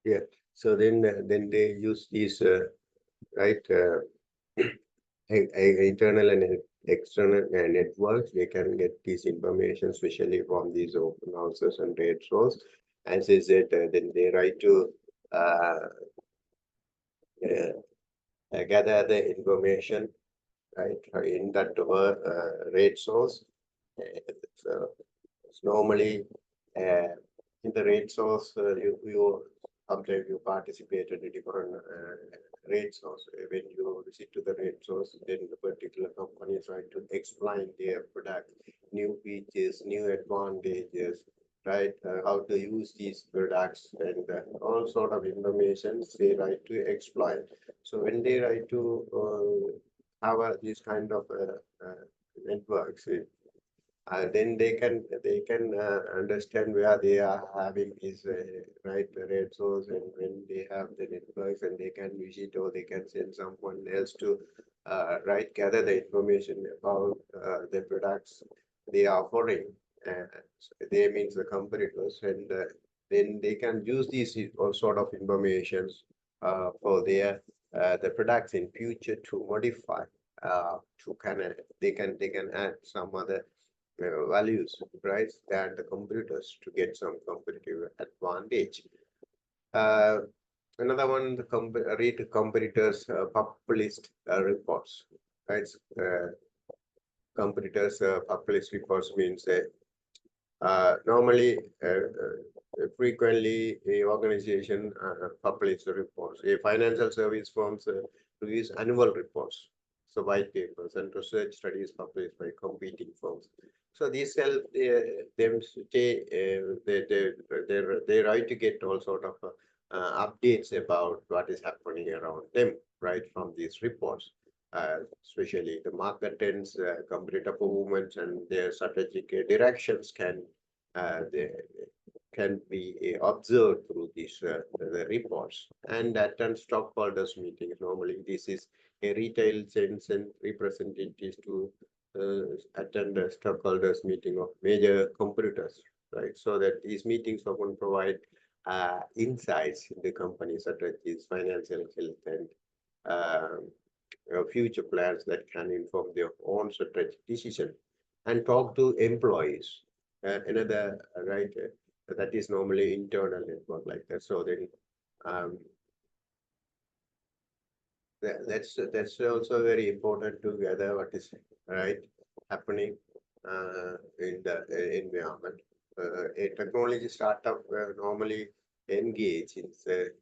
Yeah. So then they use these right internal and external networks. They can get this information, especially from these open houses and trade shows. As I said, then they try to uh, gather the information right in that rate source. So normally, in the rate source, you sometimes you participate in a different rate source. When you visit to the rate source, then the particular company is trying to explain their product, new features, new advantages, right? How to use these products and all sort of information they like to explain. So when they like to have this kind of networks, then they can understand where they are having these right rate source, and when they have the networks, and they can use it, or they can send someone else to right gather the information about the products they are offering. So they means the competitors, and then they can use these all sort of informations for their the products in future to modify to kind of they can add some other values, right, than the computers to get some competitive advantage. Uh, Another one, the read competitors published reports, right? Competitors published reports means normally, frequently, a organization publish the reports. A financial service firms release annual reports, so white papers and research studies published by competing firms. So these help them stay. They try to get all sort of updates about what is happening around them, right, from these reports. Especially the market trends, competitor performance, and their strategic directions they can be observed through these the reports. And attend stockholders meetings. Normally, this is a retail sense and representatives to attend a stockholders meeting of major competitors, right? So that these meetings often provide insights in the company strategies, financial health, and future plans that can inform their own strategic decision, and talk to employees. Another right that is normally internal network like that. So then um, that's also very important to gather what is right happening in the environment. A technology startup normally engage in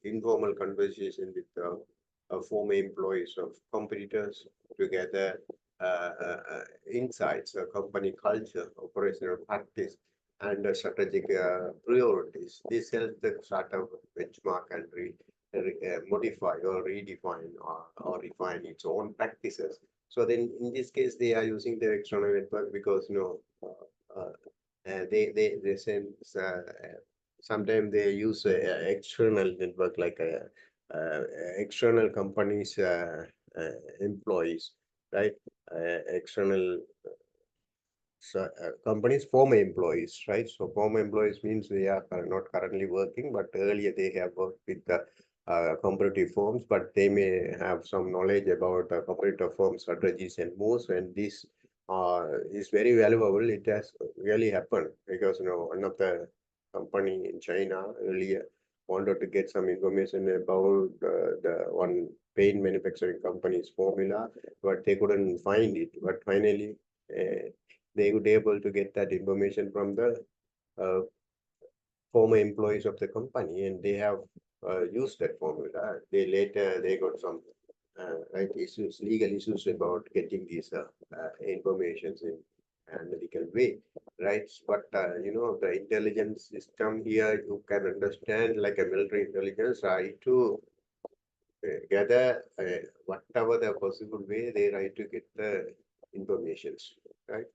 informal conversation with former employees of competitors to gather insights, company culture, operational practice, and strategic priorities. This helps the startup benchmark and modify or redefine or refine its own practices. So then in this case, they are using their external network because they send sometimes they use external network like uh, external companies employees, right? External so, companies former employees, right? So former employees means they are not currently working, but earlier they have worked with the competitive firms, but they may have some knowledge about competitive firm strategies and moves, and this is very valuable. It has really happened because one of the company in China earlier wanted to get some information about the one paint manufacturing company's formula, but they couldn't find it. But finally, they would able to get that information from the uh, former employees of the company, and they have used that formula. They got some right issues, legal issues about getting these informations in analytical way, right? But the intelligence system here, you can understand like a military intelligence, try to gather whatever the possible way they try to get the informations, right?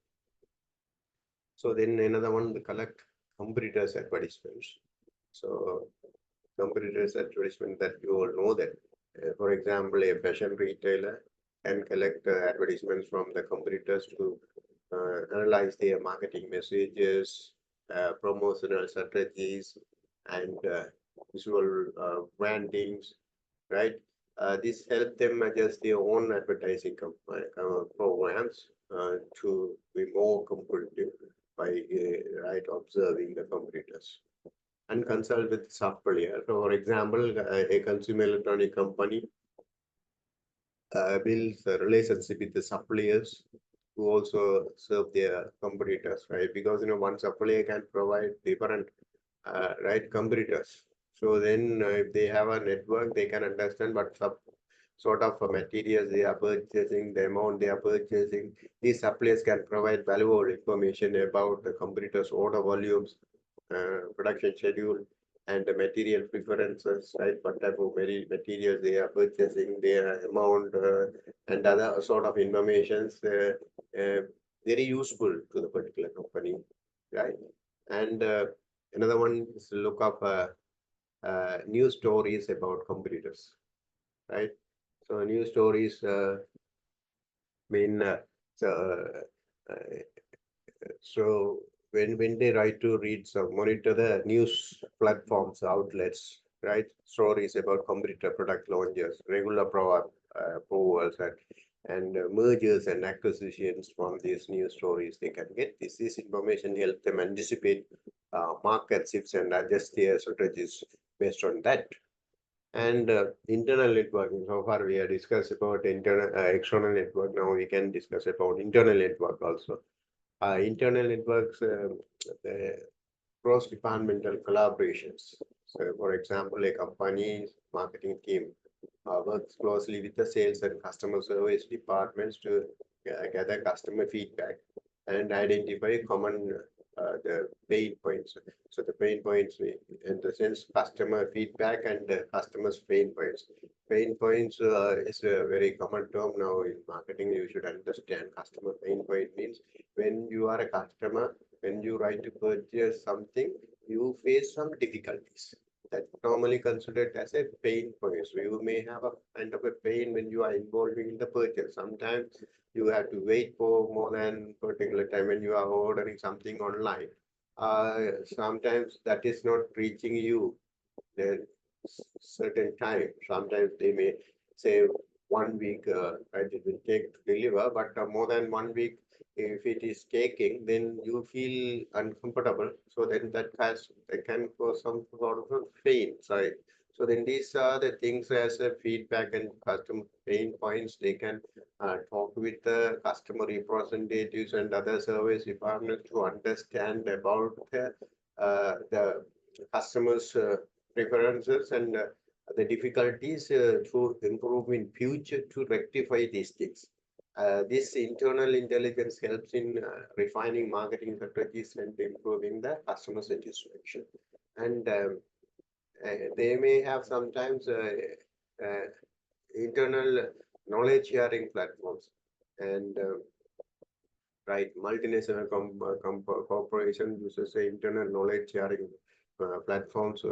So then another one, the collect competitors advertisements. So competitors advertisement that you all know that, for example, a fashion retailer can collect advertisements from the competitors to analyze their marketing messages, promotional strategies, and visual brandings, right? This help them adjust their own advertising programs to be more competitive by right observing the competitors and consult with supplier. So, for example, a consumer electronic company builds a relationship with the suppliers who also serve their competitors, right? Because one supplier can provide different right competitors. So then, if they have a network, they can understand what sort of materials they are purchasing, the amount they are purchasing. These suppliers can provide valuable information about the competitors' order volumes, production schedule, and the material preferences, right? What type of materials they are purchasing, their amount, and other sort of informations, very useful to the particular company, right? And another one is to look up news stories about competitors, right? So news stories mean so, uh, so when they write to read, so monitor the news platforms, outlets, right? Stories about competitor product launches, regular approvals, and mergers and acquisitions from these news stories. They can get this information help them anticipate market shifts and adjust their strategies based on that. And internal networking. So far, we have discussed about external network. Now we can discuss about internal network also. Internal networks, cross-departmental collaborations. So, for example, a company's marketing team works closely with the sales and customer service departments to gather customer feedback and identify common the pain points. So the pain points in the sense customer feedback and customers pain points. Pain points is a very common term now in marketing. You should understand customer pain point means when you are a customer, when you try to purchase something, you face some difficulties that normally considered as a pain point. So you may have a kind of a pain when you are involving in the purchase. Sometimes you have to wait for more than particular time when you are ordering something online. Sometimes that is not reaching you the certain time. Sometimes they may say 1 week, right, it will take to deliver, but more than 1 week, if it is taking, then you feel uncomfortable. So then that can cause some sort of a pain, right? So then these are the things as a feedback and customer pain points. They can talk with the customer representatives and other service departments to understand about the customers' preferences and the difficulties to improve in future to rectify these things. This internal intelligence helps in refining marketing strategies and improving the customer satisfaction. And they may have sometimes uh, internal knowledge sharing platforms and right multinational corporation uses internal knowledge sharing platforms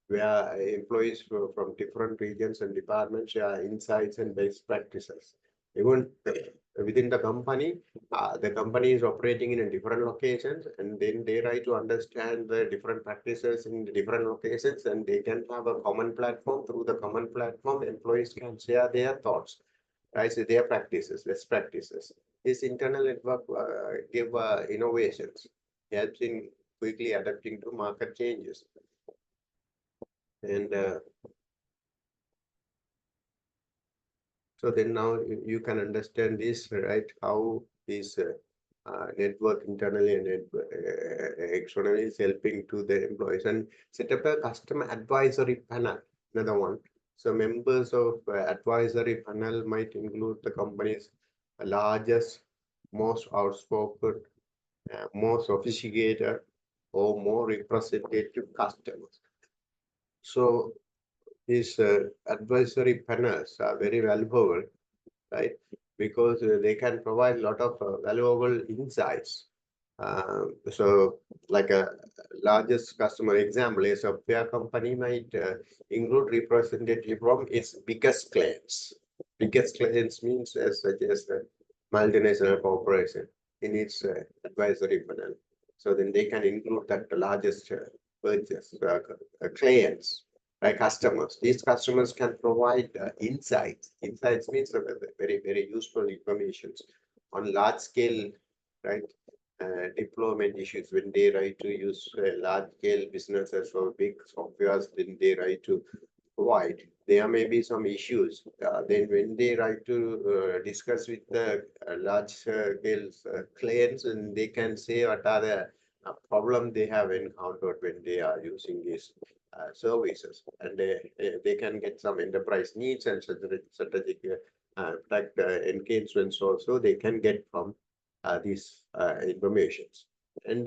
where employees from different regions and departments share insights and best practices. Even within the company is operating in a different locations, and then they try to understand the different practices in the different locations, and they can have a common platform. Through the common platform, employees can share their thoughts, right? So their practices, best practices. This internal network give innovations, helps in quickly adapting to market changes. And so then now you can understand this, right? How this network internally and externally is helping to the employees and set up a customer advisory panel. Another one. So members of advisory panel might include the company's largest, most outspoken, more sophisticated, or more representative customers. So these advisory panels are very valuable, right? Because they can provide a lot of valuable insights. So, like a largest customer example, a software company might include representative from its biggest clients. Biggest clients means as such as a multinational corporation in its advisory panel. So then they can include that the largest purchase clients, right? Customers. These customers can provide insights. Insights means very, very useful information on large scale, right? Deployment issues when they try to use large scale businesses or big softwares, then they try to provide. There may be some issues. Then when they try to discuss with the large scale clients, and they can say what are the problem they have encountered when they are using these services, and they can get some enterprise needs and strategic product engagements also they can get from these informations. And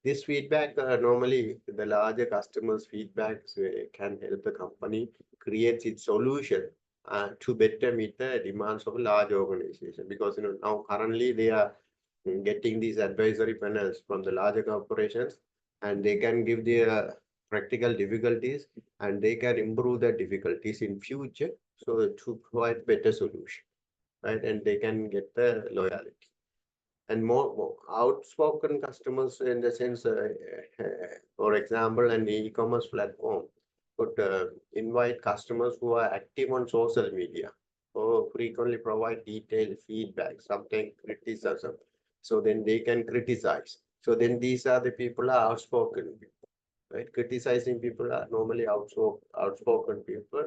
this feedback, normally the larger customers' feedbacks can help the company create its solution to better meet the demands of a large organization. Because now currently they are getting these advisory panels from the larger corporations, and they can give their practical difficulties, and they can improve the difficulties in future so to provide better solution, right? And they can get the loyalty. And more outspoken customers in the sense, for example, an e-commerce platform could invite customers who are active on social media or frequently provide detailed feedback, sometimes criticism. So then they can criticize. So then these are the people are outspoken, right? Criticizing people are normally outspoken people,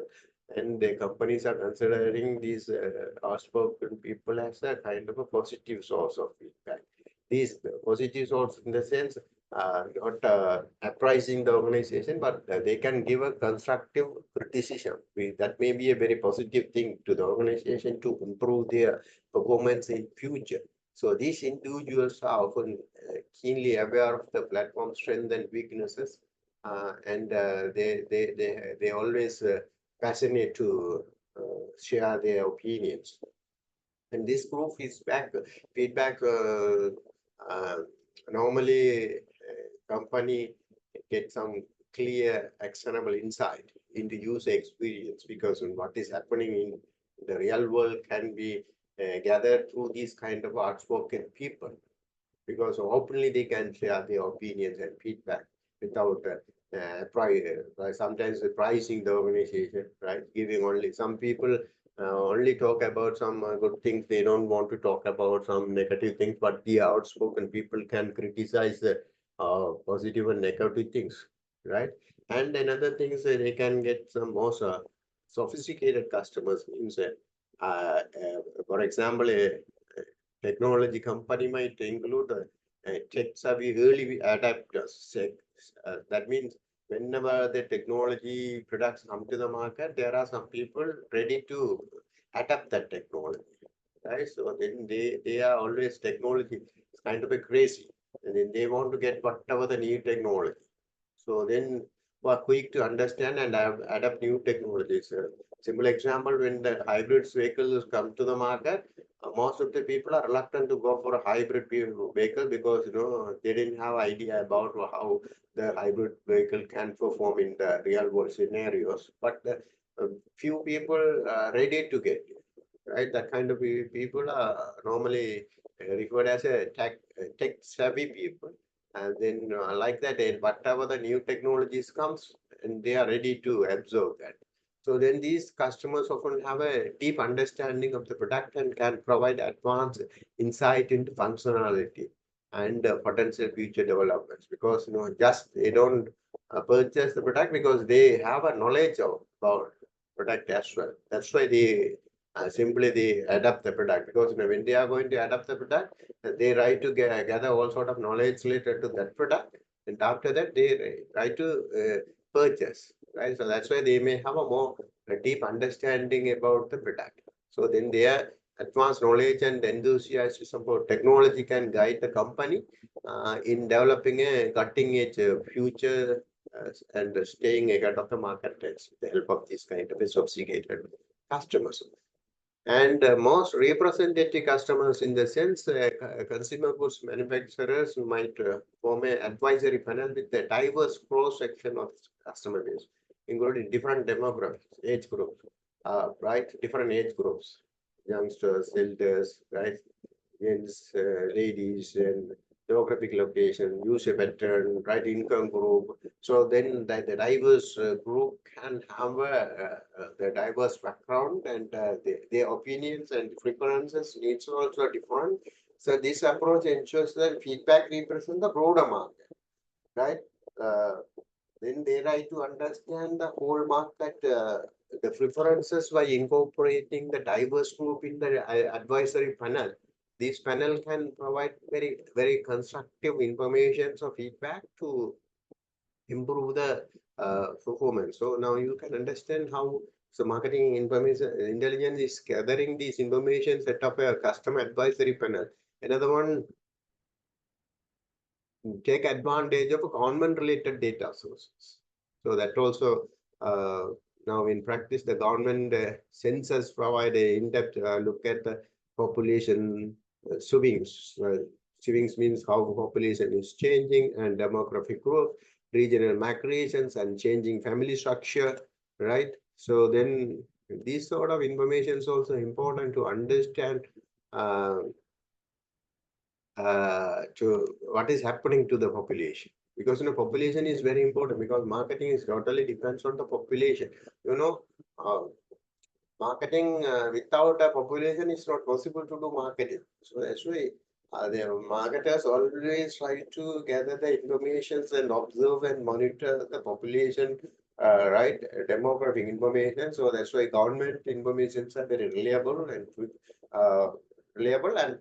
and the companies are considering these outspoken people as a kind of a positive source of feedback. These positive source in the sense not apprising the organization, but they can give a constructive criticism. That may be a very positive thing to the organization to improve their performance in future. So these individuals are often keenly aware of the platform's strengths and weaknesses, and they always passionate to share their opinions. And this group feedback uh, normally company get some clear actionable insight into user experience, because what is happening in the real world can be gathered through these kind of outspoken people, because openly they can share their opinions and feedback without sometimes pricing the organization, right? Giving only some people only talk about some good things. They don't want to talk about some negative things, but the outspoken people can criticize the positive and negative things, right? And another thing is that they can get some more sophisticated customers. Means, for example, a technology company might include tech-savvy early adapters. That means whenever the technology products come to the market, there are some people ready to adapt that technology, right? So then they are always technology kind of a crazy, and then they want to get whatever the new technology. So then we are quick to understand and adapt new technologies. Simple example, when the hybrid vehicles come to the market, most of the people are reluctant to go for a hybrid vehicle, because they didn't have idea about how the hybrid vehicle can perform in the real world scenarios. But few people are ready to get it, right? That kind of people are normally referred as a tech savvy people, and then like that, whatever the new technologies comes, and they are ready to absorb that. So then these customers often have a deep understanding of the product and can provide advanced insight into functionality and potential future developments, because just they don't purchase the product because they have a knowledge about product as well. That's why they simply they adapt the product, because when they are going to adapt the product, they try to gather all sort of knowledge related to that product, and after that they try to purchase, right? So that's why they may have a more deep understanding about the product. So then their advanced knowledge and enthusiasm about technology can guide the company in developing a cutting edge future and staying ahead of the market trends with the help of these kind of sophisticated customers. And most representative customers, in the sense, consumer goods manufacturers might form an advisory panel with a diverse cross section of customer base, including different demographics, age groups, right? Different age groups, youngsters, elders, right? Men's, ladies, and geographic location, user pattern, right, income group. So then the diverse group can have the diverse background, and their opinions and preferences needs are also different. So this approach ensures that feedback represents the broader market, right? Uh, then they try to understand the whole market, the preferences by incorporating the diverse group in the advisory panel. This panel can provide very constructive information or feedback to improve the performance. So now you can understand how so marketing information intelligence is gathering this information, set up a customer advisory panel. Another one, take advantage of government related data sources. So that also now in practice, the government census provide a in-depth look at the population swings. Swings means how population is changing and demographic growth, regional migrations and changing family structure, right? So then these sort of information is also important to understand uh, to what is happening to the population, because population is very important, because marketing is totally depends on the population. you know uh, Marketing without a population is not possible to do marketing. So that's why the marketers always try to gather the information and observe and monitor the population, right? Demographic information. So that's why government informations are very reliable and uh, reliable, and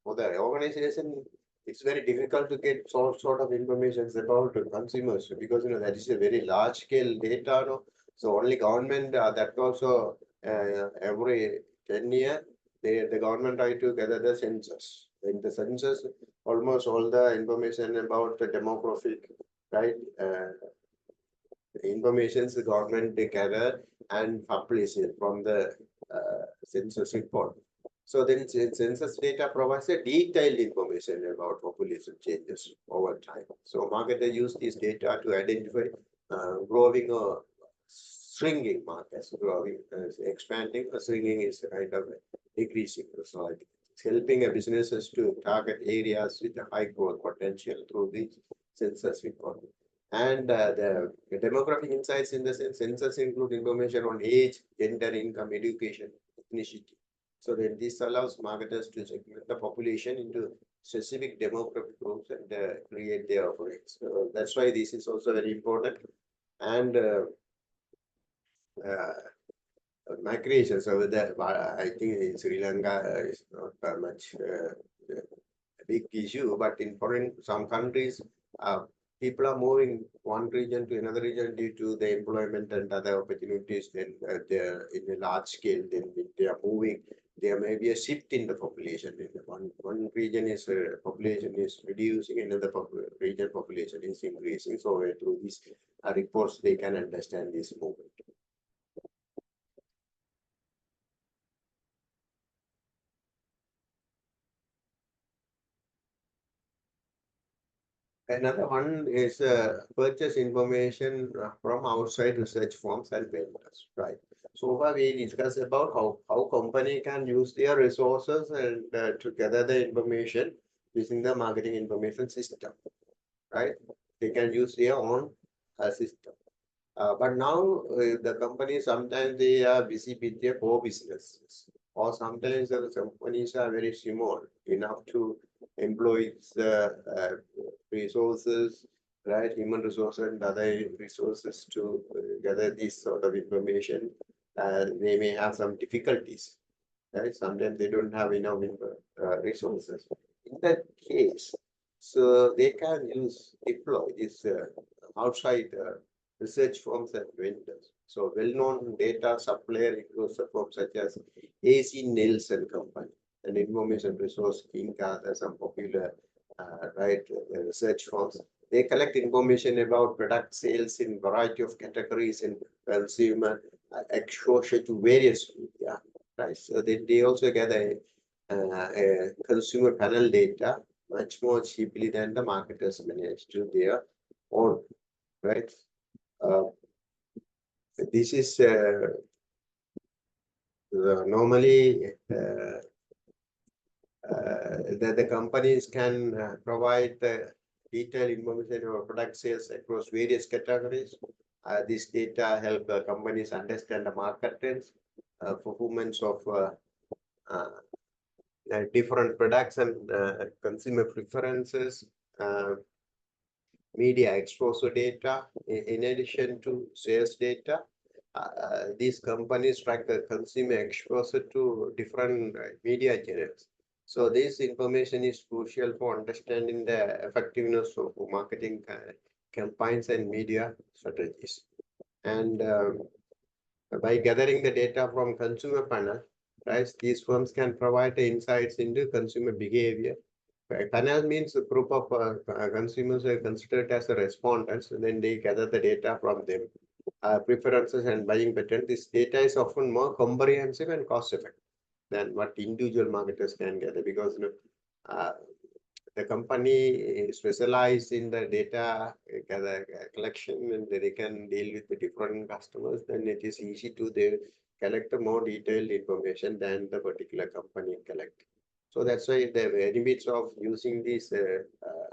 for the organization, it's very difficult to get sort of information about the consumers, because that is a very large scale data. No? So only government that also every 10 years the government try to gather the census. In the census, almost all the information about the demographic, right? Informations the government they gather and publish it from the census report. So then census data provides a detailed information about population changes over time. So marketers use this data to identify growing or shrinking markets, growing, expanding, or shrinking is kind of decreasing. So it's helping a businesses to target areas with a high growth potential through the census report. And the demographic insights in the census include information on age, gender, income, education, ethnicity. So then this allows marketers to segment the population into specific demographic groups and create their offerings. So that's why this is also very important. And uh, migration. So that I think in Sri Lanka is not much a big issue, but in foreign some countries, people are moving one region to another region due to the employment and other opportunities. Then they're in a large scale. Then when they are moving, there may be a shift in the population. In the one region is population is reducing, another region population is increasing. So through these reports, they can understand this movement. Another one is purchase information from outside research firms and vendors, right? So far we discussed about how company can use their resources and to gather the information using the marketing information system, right? They can use their own system. But now the company sometimes they are busy with their core businesses, or sometimes the companies are very small enough to employ the resources, right, human resources and other resources to gather this sort of information. They may have some difficulties, right? Sometimes they don't have enough resources. In that case, so they can deploy this outside research firms and vendors. So well-known data supplier includes the firms such as AC Nielsen Company and Information Resource Inc. Are some popular right research firms. They collect information about product sales in variety of categories and consumer exposure to various media. Right. So they also gather a consumer panel data much more cheaply than the marketers manage to their own. Right. Uh, this is normally the companies can provide the detailed information about product sales across various categories. This data help companies understand the market trends, performance of uh, different products and consumer preferences, uh, media exposure data, in addition to sales data. These companies track the consumer exposure to different media channels. So this information is crucial for understanding the effectiveness of marketing campaigns and media strategies. And by gathering the data from consumer panel, right, these firms can provide the insights into consumer behavior. Panel means a group of consumers are considered as a respondents, and then they gather the data from them, preferences and buying pattern. This data is often more comprehensive and cost effective than what individual marketers can gather, because uh, the company specialized in the data collection, and they can deal with the different customers, then it is easy to they collect the more detailed information than the particular company collect. So that's why the benefits of using these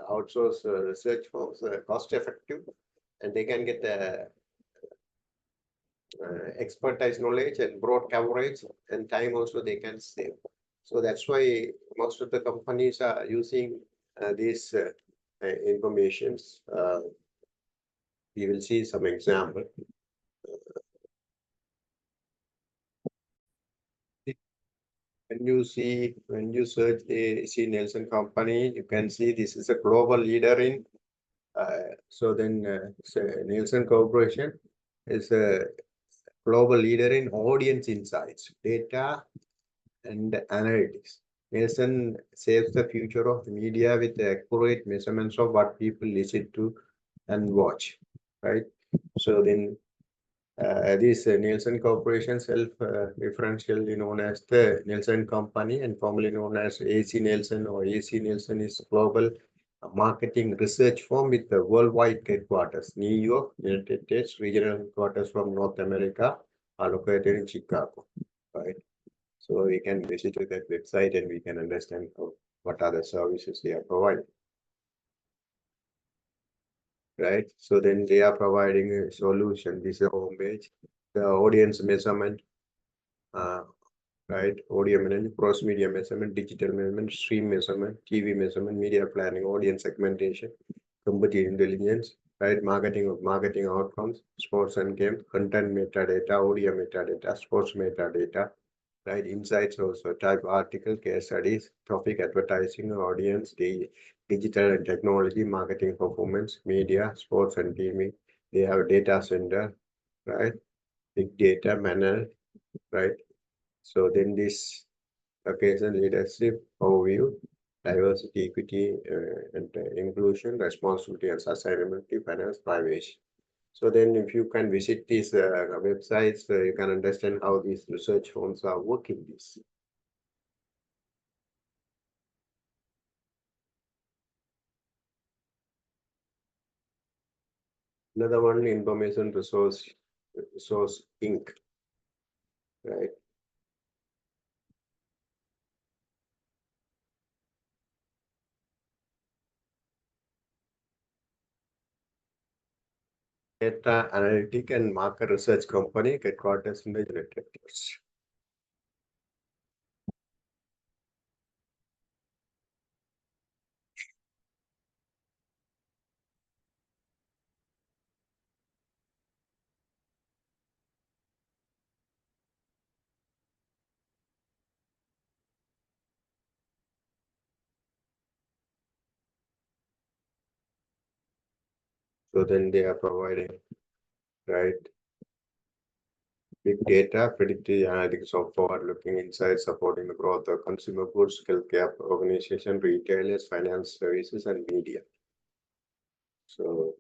outsourced research firms cost effective, and they can get the expertise knowledge and broad coverage, and time also they can save. So that's why most of the companies are using these informations. We will see some example. When you search the Nielsen company, you can see this is a global leader in. So Nielsen Corporation is a global leader in audience insights, data, and analytics. Nielsen saves the future of media with accurate measurements of what people listen to and watch, right? So then this Nielsen Corporation self-referentially known as the Nielsen Company and formerly known as AC Nielsen, or AC Nielsen is global marketing research firm with the worldwide headquarters. New York, United States, regional headquarters from North America are located in Chicago, right? So we can visit that website and we can understand what are the services they are providing. Right? So then they are providing a solution. This is a home page. The audience measurement, right? Audio measurement, cross media measurement, digital measurement, stream measurement, TV measurement, media planning, audience segmentation, competitive intelligence, right? Marketing outcomes, sports and games, content metadata, audio metadata, sports metadata, right? Insights also, type article, case studies, topic advertising, audience, the digital and technology, marketing performance, media, sports and gaming. They have a data center, right? Big data, manner, right? So then this occasion leadership overview, diversity, equity, and inclusion, responsibility and sustainability, finance, privacy. So then if you can visit these websites, you can understand how these research firms are working this. Another one, information resource Inc. Right? Data analytic and market research company headquarters in the United States. So then they are providing, right, big data, predictive analytics of forward-looking insights, supporting the growth of consumer goods, healthcare organization, retailers, finance services, and media. So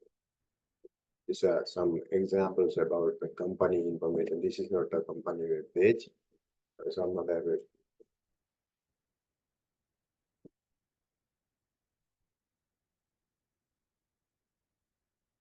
these are some examples about the company information. This is not a company web page. Some other web